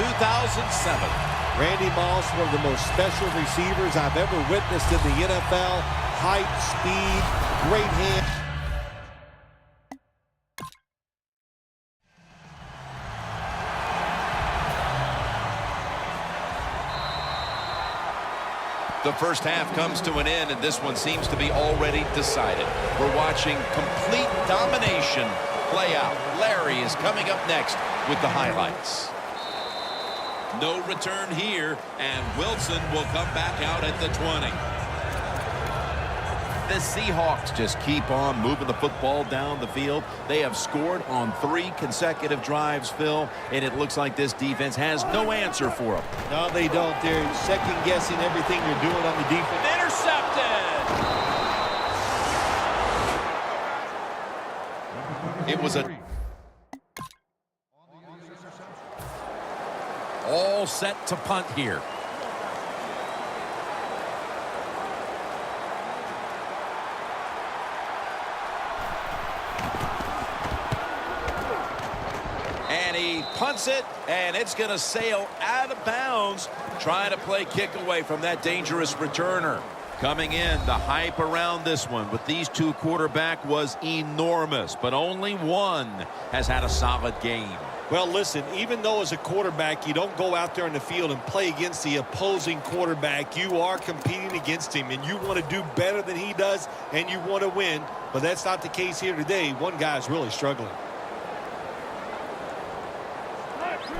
2007. Randy Moss, one of the most special receivers I've ever witnessed in the NFL. Height, speed, great hand. The first half comes to an end, and this one seems to be already decided. We're watching complete domination play out. Larry is coming up next with the highlights. No return here, and Wilson will come back out at the 20. The Seahawks just keep on moving the football down the field. They have scored on 3 consecutive drives, Phil, and it looks like this defense has no answer for them. No, they don't. They're second-guessing everything they're doing on the defense. Intercepted! It was all set to punt here. And he punts it, and it's going to sail out of bounds, trying to play kick away from that dangerous returner. Coming in, the hype around this one with these two quarterback was enormous, but only one has had a solid game. Well, listen, even though as a quarterback you don't go out there in the field and play against the opposing quarterback, you are competing against him, and you want to do better than he does, and you want to win. But that's not the case here today. One guy's really struggling.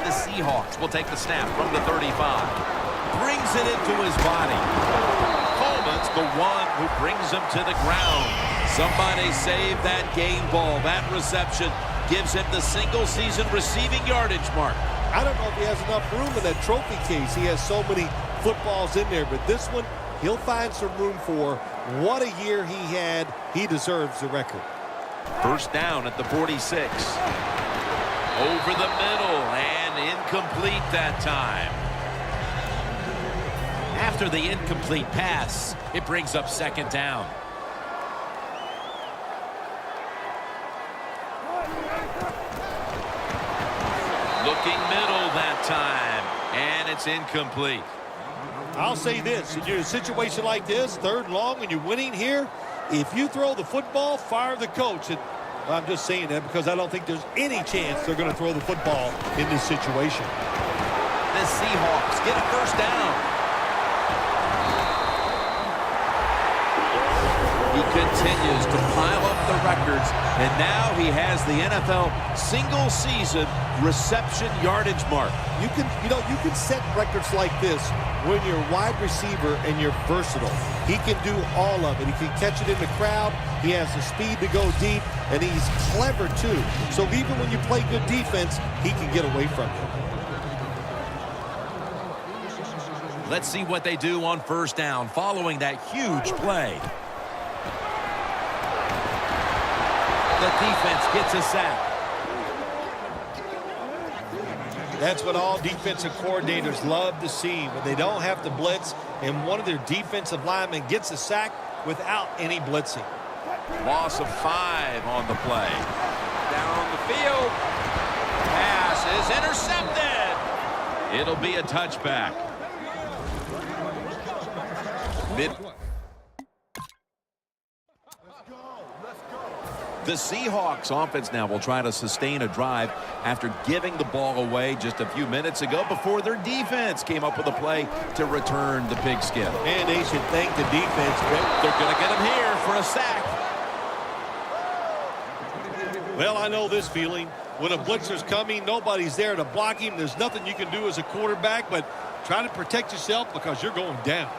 The Seahawks will take the snap from the 35. Brings it into his body. Coleman's the one who brings him to the ground. Somebody save that game ball. That reception gives him the single-season receiving yardage mark. I don't know if he has enough room in that trophy case. He has so many footballs in there, but this one he'll find some room for. What a year he had. He deserves the record. First down at the 46. Over the middle and incomplete that time. After the incomplete pass, it brings up second down. Looking middle that time, and it's incomplete. I'll say this, in a situation like this, 3rd and long, and you're winning here, if you throw the football, fire the coach. And I'm just saying that because I don't think there's any chance they're going to throw the football in this situation. The Seahawks get a first down. He continues to pile up the records, and now he has the NFL single-season reception yardage mark. You can set records like this when you're a wide receiver and you're versatile. He can do all of it. He can catch it in the crowd. He has the speed to go deep, and he's clever too. So even when you play good defense, he can get away from you. Let's see what they do on first down following that huge play. The defense gets a sack. That's what all defensive coordinators love to see, when they don't have to blitz and one of their defensive linemen gets a sack without any blitzing. Loss of 5 on the play. Down the field. Pass is intercepted. It'll be a touchback. The Seahawks offense now will try to sustain a drive after giving the ball away just a few minutes ago before their defense came up with a play to return the pigskin. And they should thank the defense. They're going to get him here for a sack. Well, I know this feeling. When a blitzer's coming, nobody's there to block him. There's nothing you can do as a quarterback but try to protect yourself because you're going down.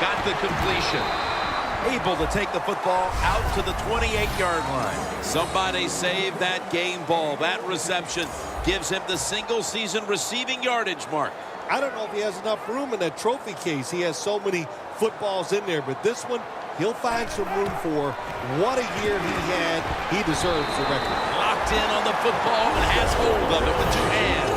Got the completion. Able to take the football out to the 28-yard line. Somebody save that game ball. That reception gives him the single-season receiving yardage mark. I don't know if he has enough room in that trophy case. He has so many footballs in there, but this one he'll find some room for. What a year he had. He deserves the record. Locked in on the football and has hold of it with 2 hands.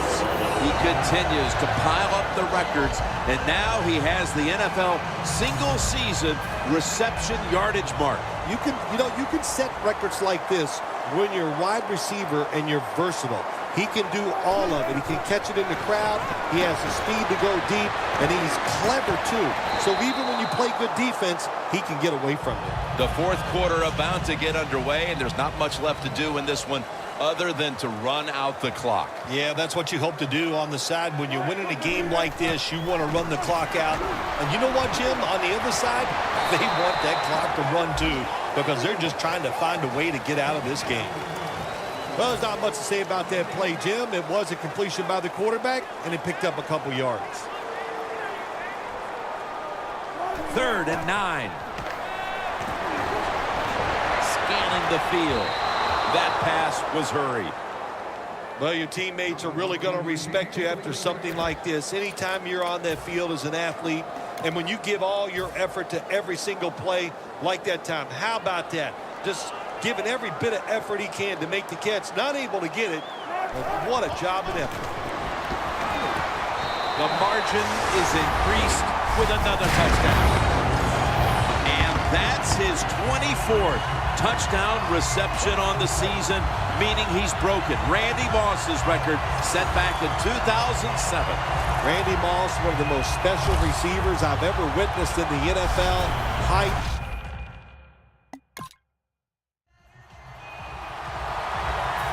He continues to pile up the records, and now he has the NFL single-season reception yardage mark. You can set records like this when you're wide receiver and you're versatile. He can do all of it. He can catch it in the crowd. He has the speed to go deep, and he's clever, too. So even when you play good defense, he can get away from you. The fourth quarter about to get underway, and there's not much left to do in this one other than to run out the clock. Yeah, that's what you hope to do on the side. When you're winning a game like this, you want to run the clock out. And you know what, Jim? On the other side, they want that clock to run too, because they're just trying to find a way to get out of this game. Well, there's not much to say about that play, Jim. It was a completion by the quarterback, and he picked up a couple yards. 3rd and 9. Scanning the field. That pass was hurried. Well, your teammates are really going to respect you after something like this. Anytime you're on that field as an athlete, and when you give all your effort to every single play like that time, how about that? Just giving every bit of effort he can to make the catch. Not able to get it, but what a job and effort. The margin is increased with another touchdown. And that's his 24th touchdown reception on the season, meaning he's broken Randy Moss's record set back in 2007. Randy Moss, one of the most special receivers I've ever witnessed in the NFL. Height.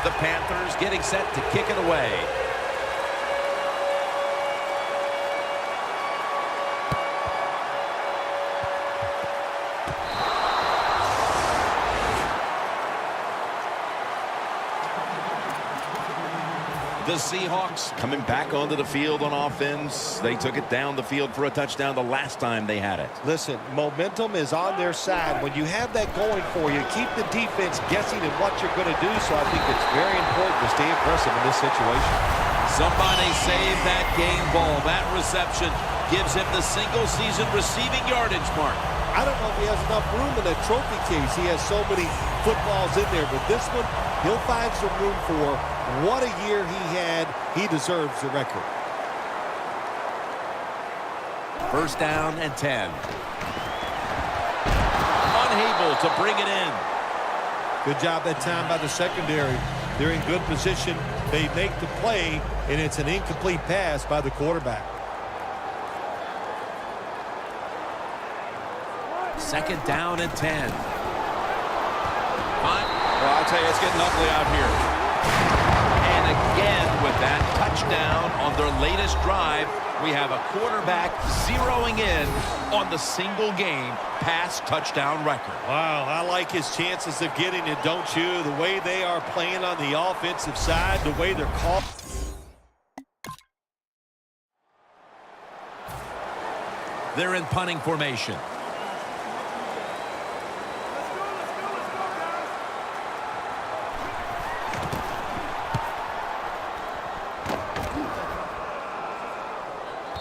The Panthers getting set to kick it away. The Seahawks coming back onto the field on offense. They took it down the field for a touchdown the last time they had it. Listen, momentum is on their side. When you have that going for you, keep the defense guessing at what you're going to do. So I think it's very important to stay aggressive in this situation. Somebody save that game ball. That reception gives him the single-season receiving yardage mark. I don't know if he has enough room in that trophy case. He has so many footballs in there. But this one, he'll find some room for. What a year he had. He deserves the record. 1st down and 10. Unable to bring it in. Good job that time by the secondary. They're in good position. They make the play, and it's an incomplete pass by the quarterback. 2nd down and 10. Well, I'll tell you, it's getting ugly out here. And again, with that touchdown on their latest drive, we have a quarterback zeroing in on the single-game pass touchdown record. Wow, I like his chances of getting it, don't you? The way they are playing on the offensive side, the way they're called. They're in punting formation.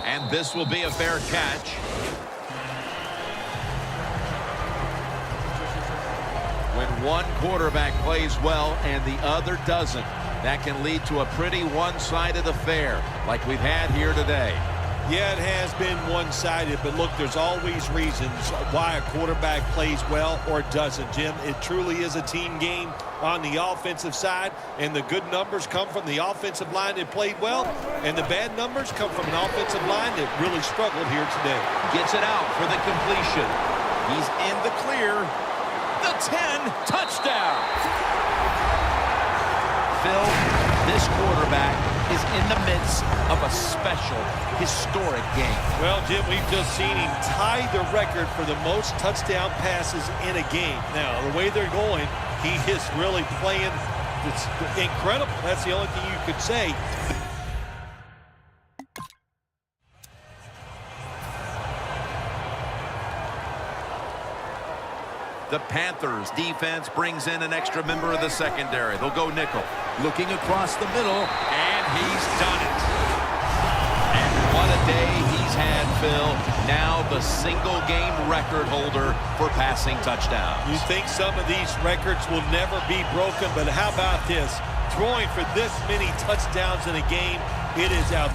And this will be a fair catch. When one quarterback plays well and the other doesn't, that can lead to a pretty one-sided affair like we've had here today. Yeah, it has been one-sided, but look, there's always reasons why a quarterback plays well or doesn't, Jim. It truly is a team game on the offensive side, and the good numbers come from the offensive line that played well, and the bad numbers come from an offensive line that really struggled here today. Gets it out for the completion. He's in the clear. The 10, touchdown. Phil, this quarterback is in the midst of a special, historic game. Well, Jim, we've just seen him tie the record for the most touchdown passes in a game. Now, the way they're going, he is really playing. It's incredible. That's the only thing you could say. The Panthers defense brings in an extra member of the secondary. They'll go nickel. Looking across the middle, and he's done it. And what a day he's had, Phil. Now the single-game record holder for passing touchdowns. You think some of these records will never be broken, but how about this? Throwing for this many touchdowns in a game, it is out.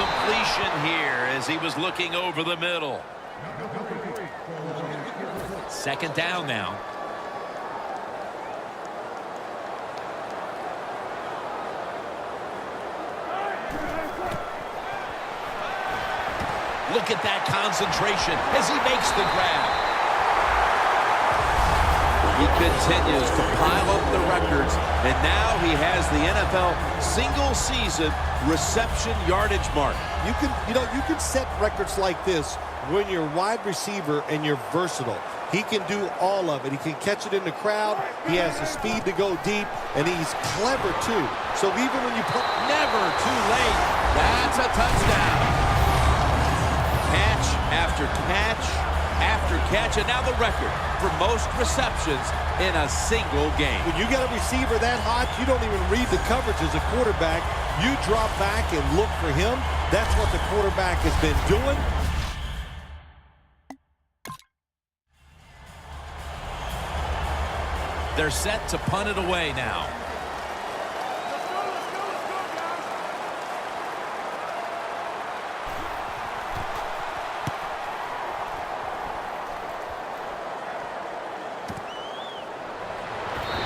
completion here as he was looking over the middle. Second down now. Look at that concentration as he makes the grab. He continues to pile up the records, and now he has the NFL single-season reception yardage mark. You can set records like this when you're wide receiver and you're versatile. He can do all of it. He can catch it in the crowd. He has the speed to go deep, and he's clever too. So even when you put never too late, that's a touchdown. Catch after catch after catch, and now the record for most receptions in a single game. When you got a receiver that hot, you don't even read the coverage as a quarterback. You drop back and look for him. That's what the quarterback has been doing. They're set to punt it away now.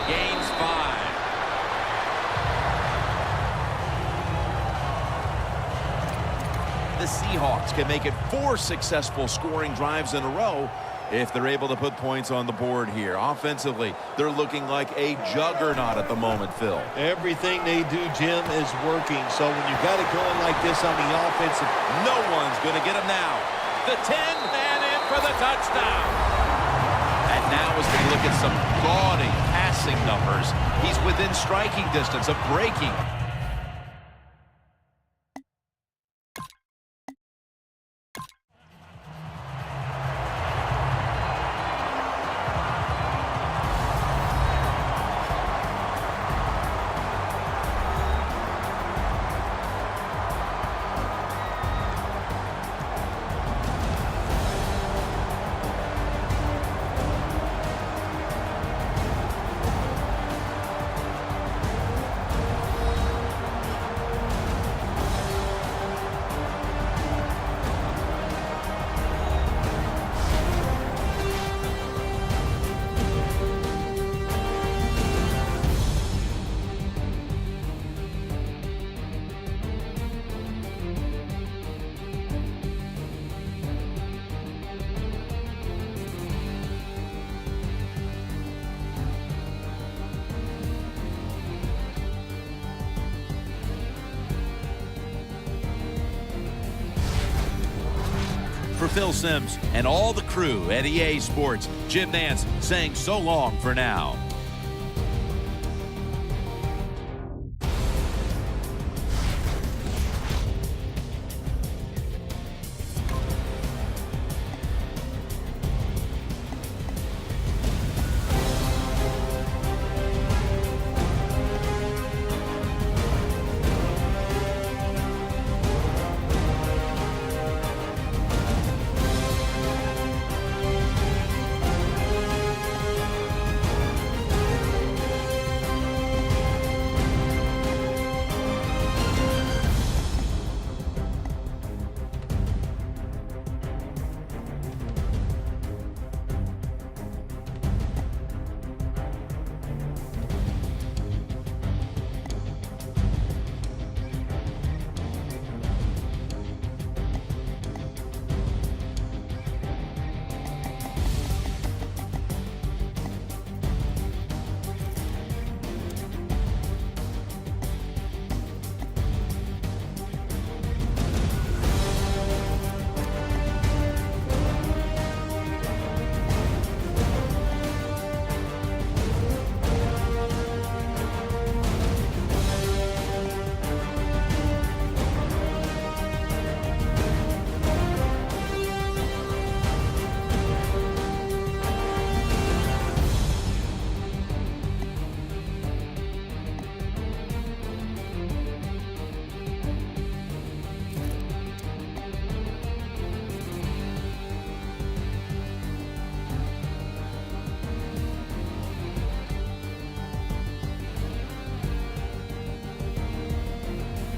Gains 5. The Seahawks can make it 4 successful scoring drives in a row if they're able to put points on the board here. Offensively, they're looking like a juggernaut at the moment, Phil. Everything they do, Jim, is working. So when you got it going like this on the offensive, no one's going to get him now. The 10 and in for the touchdown. And now as we look at some gaudy passing numbers, he's within striking distance of breaking. For Phil Simms and all the crew at EA Sports, Jim Nance saying so long for now.